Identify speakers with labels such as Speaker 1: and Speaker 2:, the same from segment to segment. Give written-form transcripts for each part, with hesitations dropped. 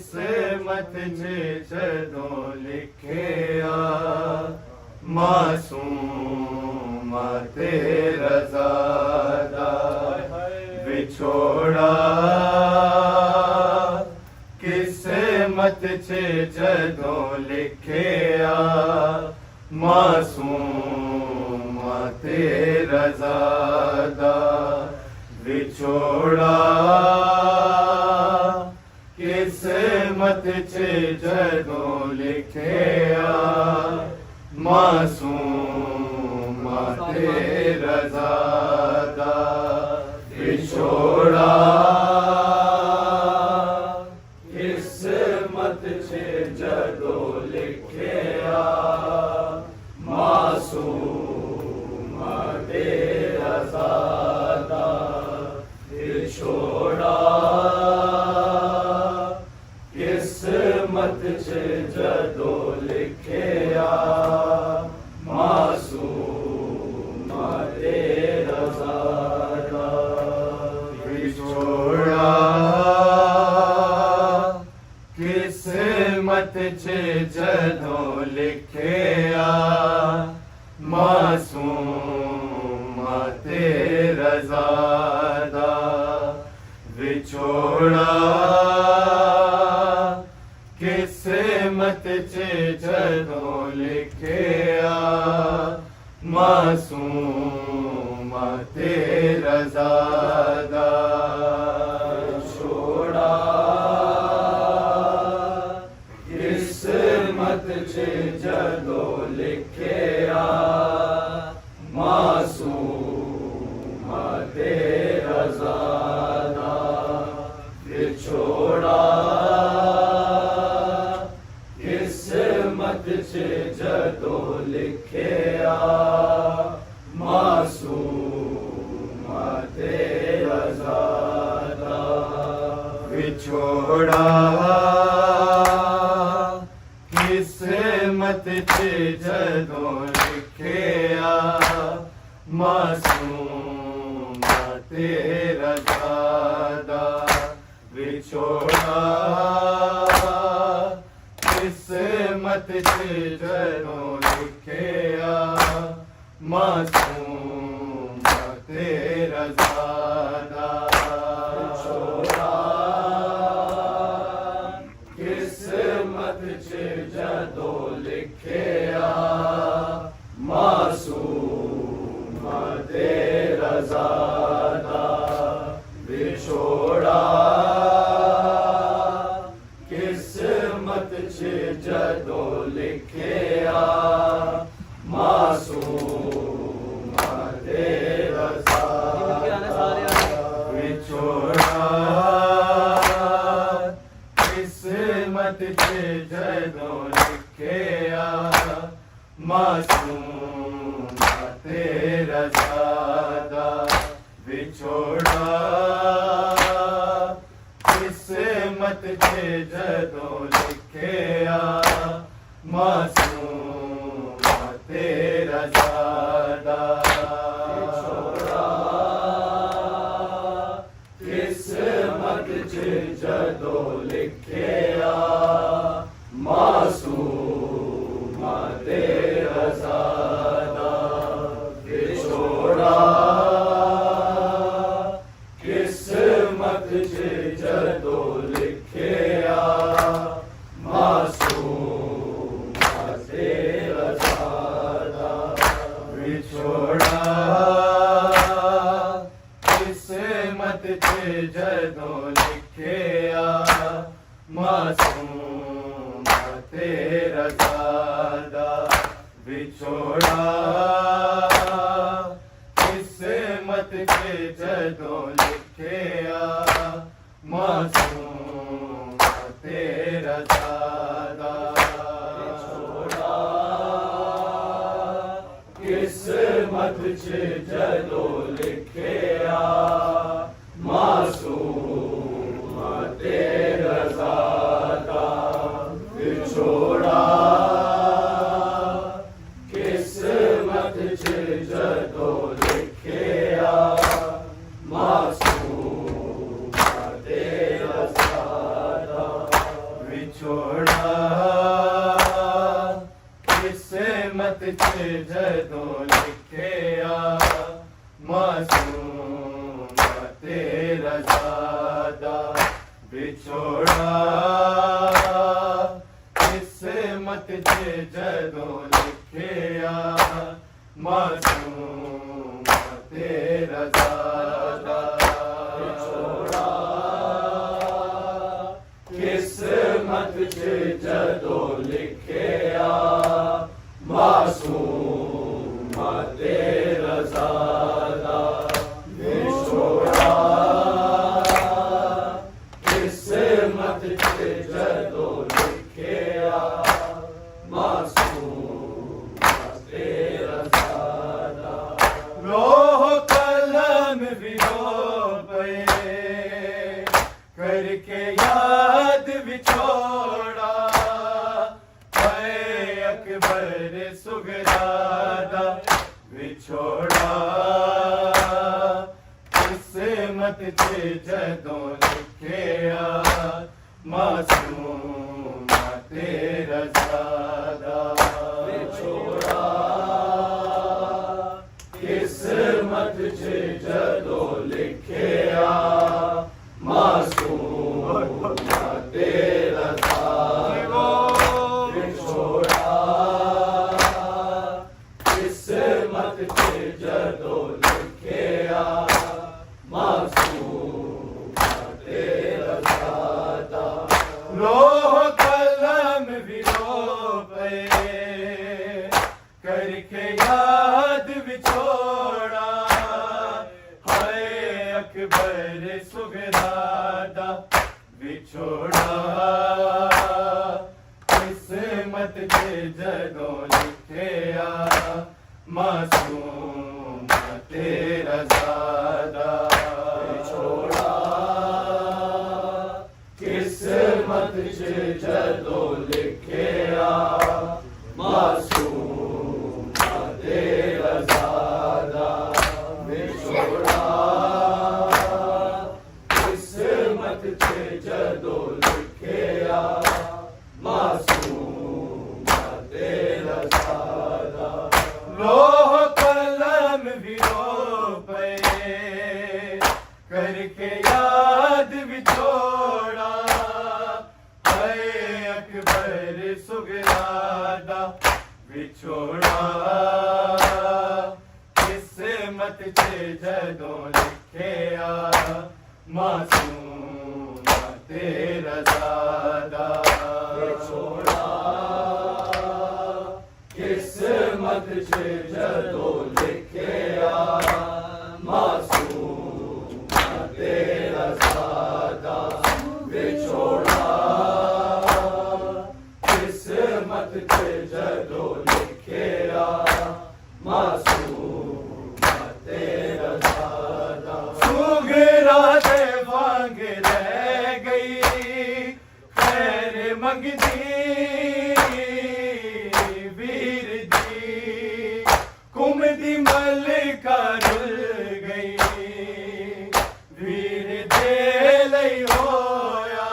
Speaker 1: किस्मत चे जदों लिखिया मासूम तेरा ज़ादा विछोड़ा किस्मत चे जदों लिखिया मासूम तेरा ज़ादा विछोड़ा किस्मत चे जदों लिखिया मासूम तेरा ज़ादा विछोड़ा किस्मत चे जदों लिखिया मासूम तेरा ज़ादा विछोड़ा किस्मत चे जदों लिखिया मासूम तेरा ज़ादा विछोड़ा किस्मत चे जदों लिखिया मासूम तेरा ज़ादा विछोड़ा किस्मत चे जदों लिखिया मासूम तेरा ज़ादा छोड़ा किस्मत चे जदों लिखिया मासूम तेरा ज़ादा विछोड़ा किस्मत चे जदों लिखिया मासूम तेरा ज़ादा विछोड़ा किस्मत चे जदों लिखिया मासूम तेरा ज़ादा विछोड़ा किस्मत चे जदों लिखिया मासूम तेरा ज़ादा छोड़ा किस्मत चे जदों लिखिया मासूम तेरा ज़ादा विछोड़ा किस्मत चे जदों लिखिया मासूम तेरा ज़ादा विछोड़ा किस्मत चे जदों लिखिया मासूम तेरा ज़ादा विछोड़ा किस्मत चे जदों लिखिया मासूम तेरा ज़ादा विछोड़ा किस्मत चे जदों लिखिया मासूम तेरा ज़ादा विछोड़ा किस्मत किस्मत च जदों लिखिया मासूम तेरा सादा विछोड़ा किस्मत च जदों लिखिया मासूम तेरा सादा विछोड़ा किस्मत च जदों लिखिया मासूम तेरा सादा विछोड़ा किस्मत च जदों लिखिया मासूम तेरा सादा विछोड़ा किस्मत च जदों लिखिया मासूम तेरा सादा विछोड़ा किस्मत च जदों लिखिया मासूम तेरा सादा विछोड़ा किस्मत च जदों लिखिया मासूम तेरा सादा विछोड़ा किस्मत च जदों लिखिया मासूम तेरा सादा विछोड़ा किस्मत च जदों लिखिया मासूम तेरा सादा लोह कलम विरो पे करके याद विछोड़ा है अकबर सुगरादा विछोड़ा किस्मत च जदों लिखिया मासूम तेरा सादा विछोड़ा किस्मत च जदों लिखिया मासूम तेरा सादा विछोड़ा किस्मत च जदों लिखिया मासूम तेरा सादा लोह कलम विरो पे करके याद विछोड़ा है अकबर सुगरादा विछोड़ा किस्मत च जदों लिखिया मासूम तेरा सादा विछोड़ा किस्मत च जदों लिखिया मासूम तेरा सादा विछोड़ा किस्मत च जदों लिखिया मासूम तेरा सादा लोह कलम विरो पे करके याद विछोड़ा है अकबर सुगरादा विछोड़ा किस्मत च जदों लिखिया मासूम तेरा सादा विछोड़ा किस्मत च जदों लिखिया मासूम तेरा सादा विछोड़ा किस्मत च जदों लिखिया मासूम तेरा सादा सुगरादे वांग रह गई खैर मंगदी वीर जी कुमदी मलिका रुल गई वीर दे लई होया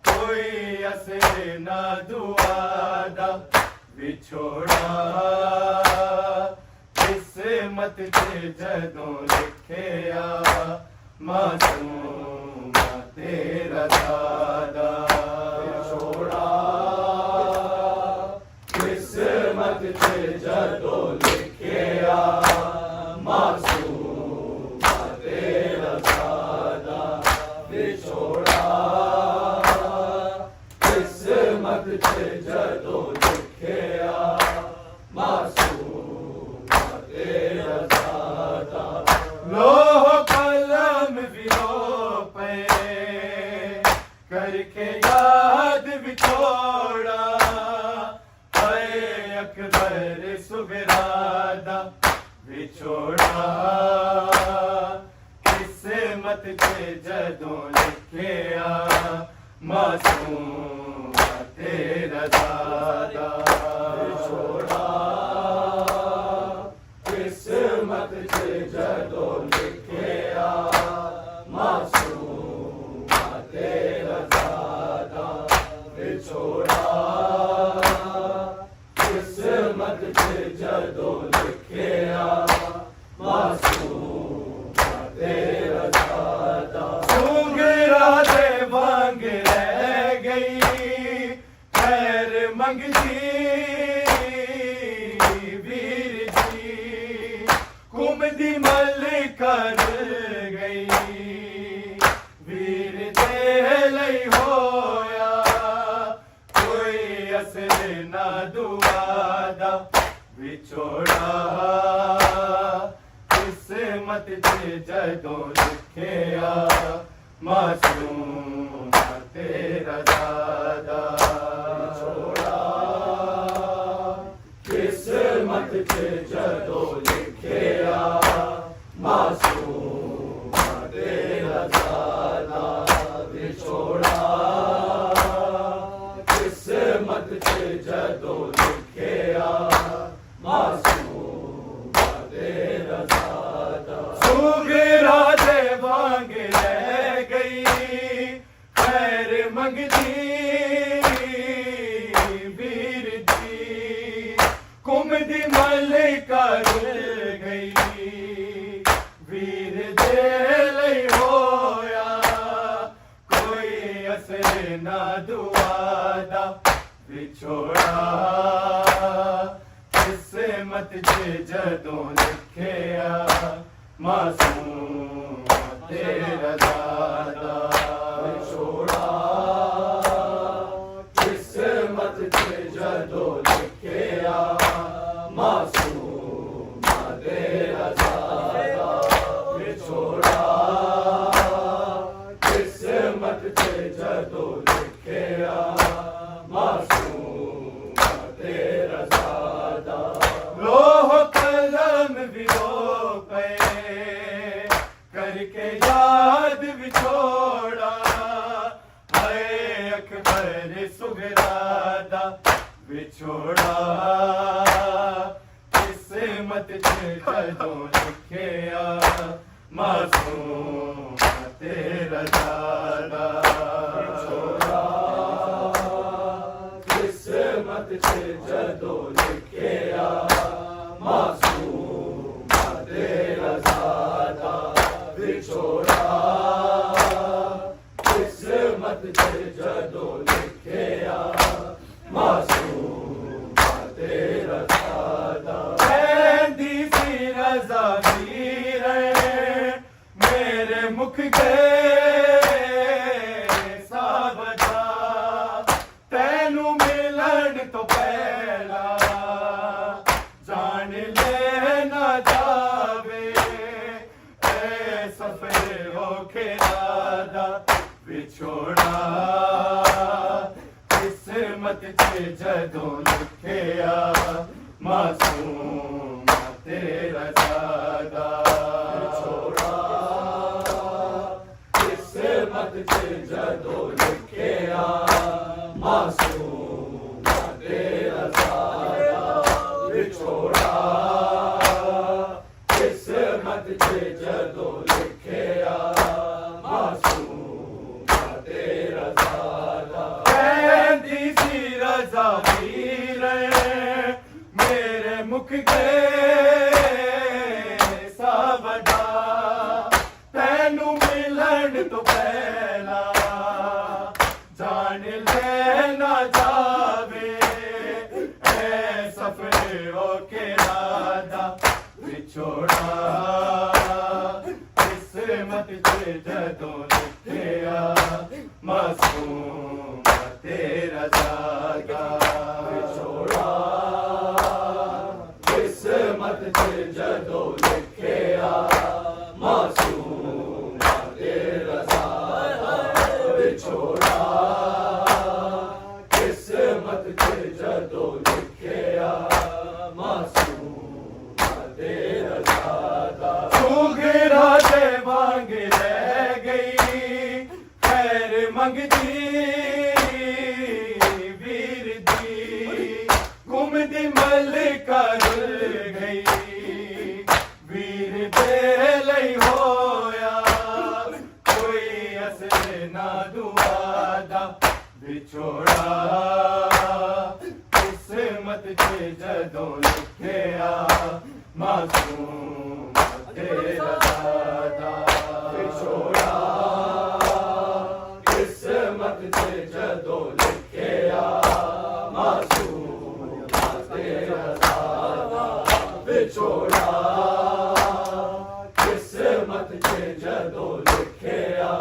Speaker 1: कोई असर ना दुआदा विछोड़ा किस्मत च जदों लिखिया मासूम तेरा दादा छोड़ा किस्मत च जदों लिखिया मासूम तेरा दादा विछोड़ा किस्मत च जदों लिखिया मासूम तेरा दादा लोह कलम विरो पे करके याद विछोड़ा हाय अकबर सुगरादा विछोड़ा किस्मत के जदों लिखिया मासूम तेरा दादा विछोड़ा किस्मत के जदों लिखिया मासूम तेरा दादा विछोड़ा किस्मत के जदों लिखिया मासूम तेरा दादा सुगरा दे वांग रह गई खैर मंगती वीर जी कुमदी मल कर गई वीर दे लई होया कोई असर ना दुआदा विछोड़ा किस्मत च जदों लिखिया मासूम तेरा दादा विछोड़ा किस्मत च जदों लिखिया मासूम तेरा दादा विछोड़ा किस्मत च जदों लिखिया मासूम तेरा दादा सुगरा दे वांग रह गई खैर मंगती वीर जी कुमदी मल कर गई वीर दे लई होया कोई असर ना दुआदा विछोड़ा किस्मत च जदों लिखिया मासूम तेरा दादा विछोड़ा किस्मत च जदों लिखिया मासूम तेरा दादा विछोड़ा किस्मत च जदों लिखिया मासूम तेरा दादा लोह कलम विरो पे करके याद विछोड़ा हाय अकबर सुगरादा विछोड़ा किस्मत च जदों लिखिया मासूम तेरा दादा विछोड़ा किस्मत च जदों लिखिया मासूम तेरा दादा विछोड़ा किस्मत च जदों लिखिया मासूम तेरा दादा कहंदी सी रज़ा वीर मेरे मुख गए सावधा तैनू मिलन तो पहला जान ले ना जावे ऐ सफर होके दादा विछोड़ा किस्मत च जदों लिखिया मासूम तेरा दादा विछोड़ा किस्मत च जदों लिखिया मासूम तेरा दादा विछोड़ा किस्मत च जदों लिखिया मासूम तेरा दादा कहंदी सी रज़ा वीर मेरे मुख गए सावधा तैनू आन तो पहला जान लेना जावे ऐ सफर के राजा विछोड़ा किस्मत च जदों लिखिया मासूम तेरा जागा विछोड़ा किस्मत च जदों लिखिया मासूम तेरा जागा विछोड़ा किस्मत च जदों लिखिया मासूम तेरा जागा सुघरा दे मांग रह गई खैर मंगदी वीर दी घूमदी मलिका रुल गई वीर दे लई होया कोई असर ना दुआदा विछोड़ा किस्मत च जदों लिखिया मासूम तेरा दादा विछोड़ा किस्मत च जदों लिखिया मासूम तेरा दादा विछोड़ा किस्मत च जदों लिखिया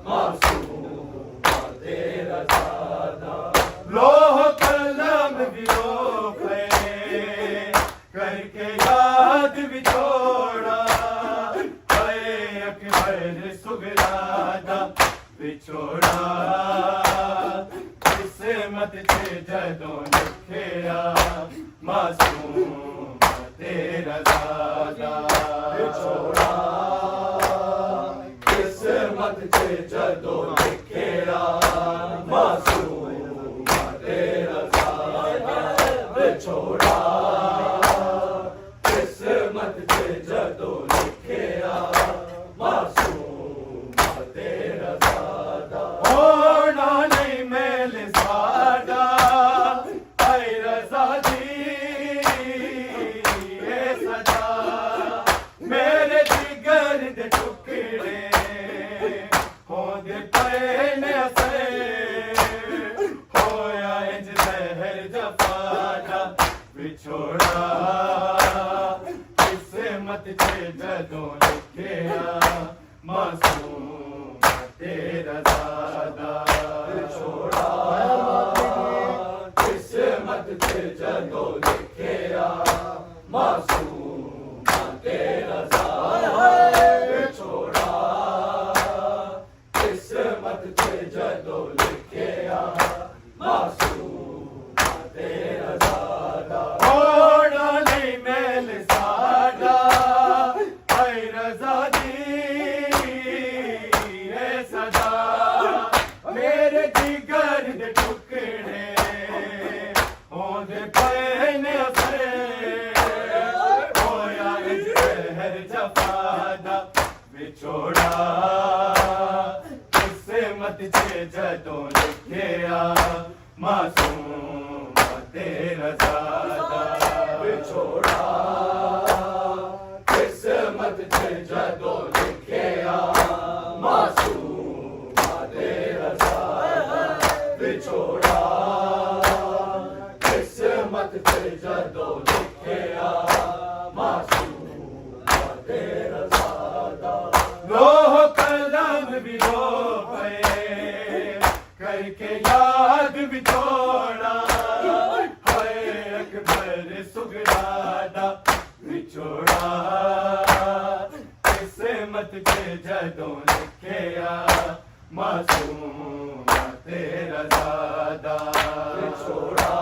Speaker 1: मासूम तेरा दादा लोह कलम विलो करके याद विछोड़ा अय अकबर सुगरादा विछोड़ा किस्मत च जदों लिखिया मासूम तेरा दादा विछोड़ा किस्मत च जदों लिखिया मासूम तेरा दादा विछोड़ा किस्मत च जदों लिखिया मासूम तेरा दादा होना नहीं मेल सादा ऐ रज़ा दी ए सदा मेरे जिगर दे टुकड़े होंदे पे ने असर होया इंज जहर जफादा विछोड़ा किस्मत च जदों लिखिया मासूम तेरा दादा विछोड़ा किस्मत च जदों लिखिया मासूम तेरा दादा विछोड़ा किस्मत च जदों लिखिया मासूम तेरा दादा होना नहीं मेल सादा ऐ रज़ा दी ए सदा मेरे जिगर दे टुकड़े होंदे पे ने असर होया इंज जहर जफादा विछोड़ा किस्मत च जदों लिखिया मासूम तेरा दादा विछोड़ा किस्मत च जदों लिखिया मासूम तेरा दादा विछोड़ा किस्मत च जदों लिखिया मासूम तेरा दादा लोह कलम विलो करके याद विछोड़ा हाय अकबर सुगरादा विछोड़ा किस्मत च जदों लिखिया मासूम तेरा दादा विछोड़ा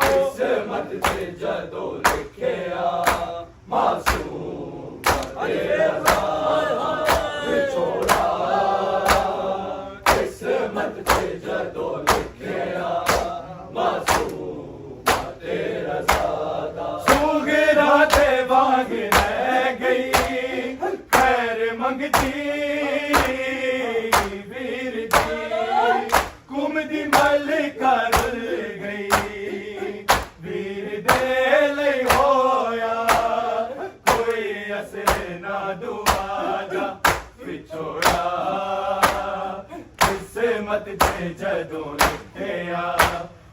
Speaker 1: किस्मत च जदों लिखिया मासूम तेरा दादा विछोड़ा किस्मत च जदों लिखिया मासूम तेरा दादा सुघरा दे मांग रह गई खैर मंगदी वीर दी घूमदी मलिका रुल गई वीर दे लई होया कोई असर ना दुआदा ਵਿਛੋੜਾ ਕਿਸਮਤ ਦੇ ਜਦੋਂ ਲਿਖਿਆ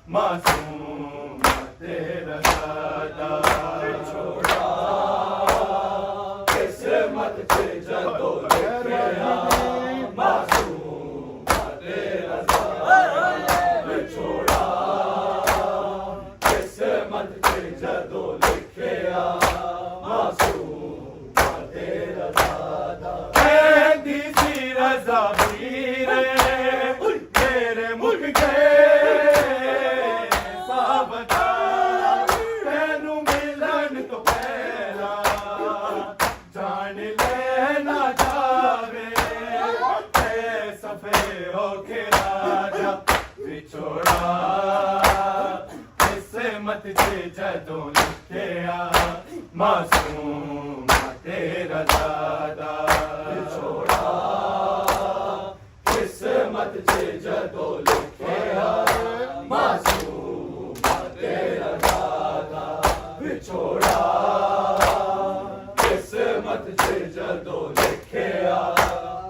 Speaker 1: ਮਾਸੂਮ ਤੇਰਾ ਦਾਦਾ ਵਿਛੋੜਾ ਕਿਸਮਤ ਦੇ ਜਦੋਂ ਲਿਖਿਆ ਮਾਸੂਮ ਤੇਰਾ ਦਾਦਾ ਵਿਛੋੜਾ ਕਿਸਮਤ ਦੇ ਜਦੋਂ ਲਿਖਿਆ ਮਾਸੂਮ ਤੇਰਾ ਦਾਦਾ ਕਹਿੰਦੀ ਸੀ ਰਜ਼ਾ ਵੀਰੇ ਤੇਰੇ ਮੁੱਕ ਗਏ ਸਾਬਤਾ ਤੈਨੂੰ ਮਿਲਣ ਤੋਂ ਪਹਿਲਾਂ ਜਾਣ ਲੈਣਾ ਜਾਵੇ ਤੇ ਸਫੇ ਹੋ ਕੇ ਰਾਜਾ ਵਿਛੋੜਾ ਕਿਸਮਤ ਚ ਜਦੋਂ ਲਿਖਿਆ ਮਾਸੂਮ ਤੇਰਾ ਦਾਦਾ ਵਿਛੋੜਾ ਕਿਸਮਤ ਚ ਜਦੋਂ ਲਿਖਿਆ ਮਾਸੂਮ ਤੇਰਾ ਦਾਦਾ ਵਿਛੋੜਾ ਕਿਸਮਤ ਚ ਜਦੋਂ ਲਿਖਿਆ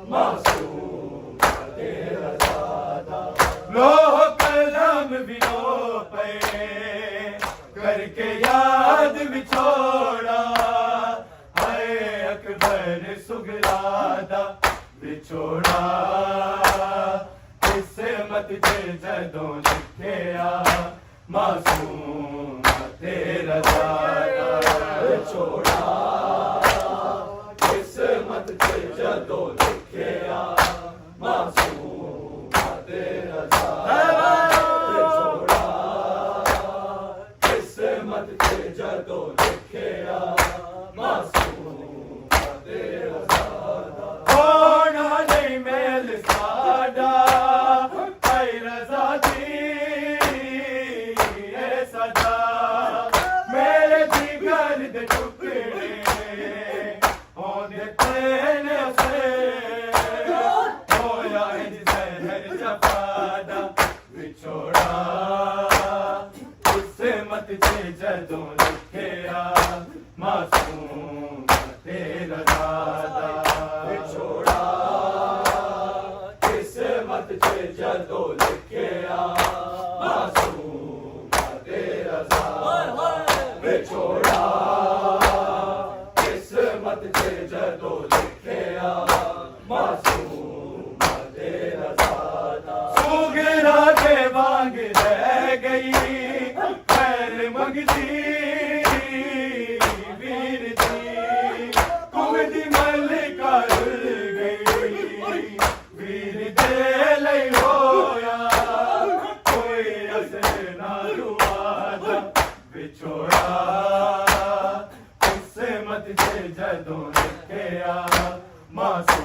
Speaker 1: ਮਾਸੂਮ ਤੇਰਾ ਦਾਦਾ ਲੋਹ ਕਲਮ ਵੀ ਲੋ ਪਏ करके याद विछोड़ा हाय अकबर सुगरादा विछोड़ा किस्मत जे जदों लिखिया मासूम तेरा दादा विछोड़ा किस्मत जे जदों लिखिया मासूम तेरा दादा किस्मत ते जदों लिखिया मासूम तेरा दादा होना नहीं मेल साडा ऐ रज़ा दी ए सदा मेरे जिगर दे टुकड़े होंदे तेने से होया इंज जहर जफादा विछोड़ा किस्मत जे जदों लिखिया मासूम तेरा दादा विछोड़ा किस्मत जे जदों लिखिया मासूम तेरा दादा विछोड़ा किस्मत जे जदों लिखिया मासूम तेरा दादा सुगरा के वांग रह गई मंगदी वीर दी कुमदी मलिका रुल गई वीर दे लई होया कोई असर ना रुआदा विछोड़ा किस्मत जे जदों लिखिया मासूम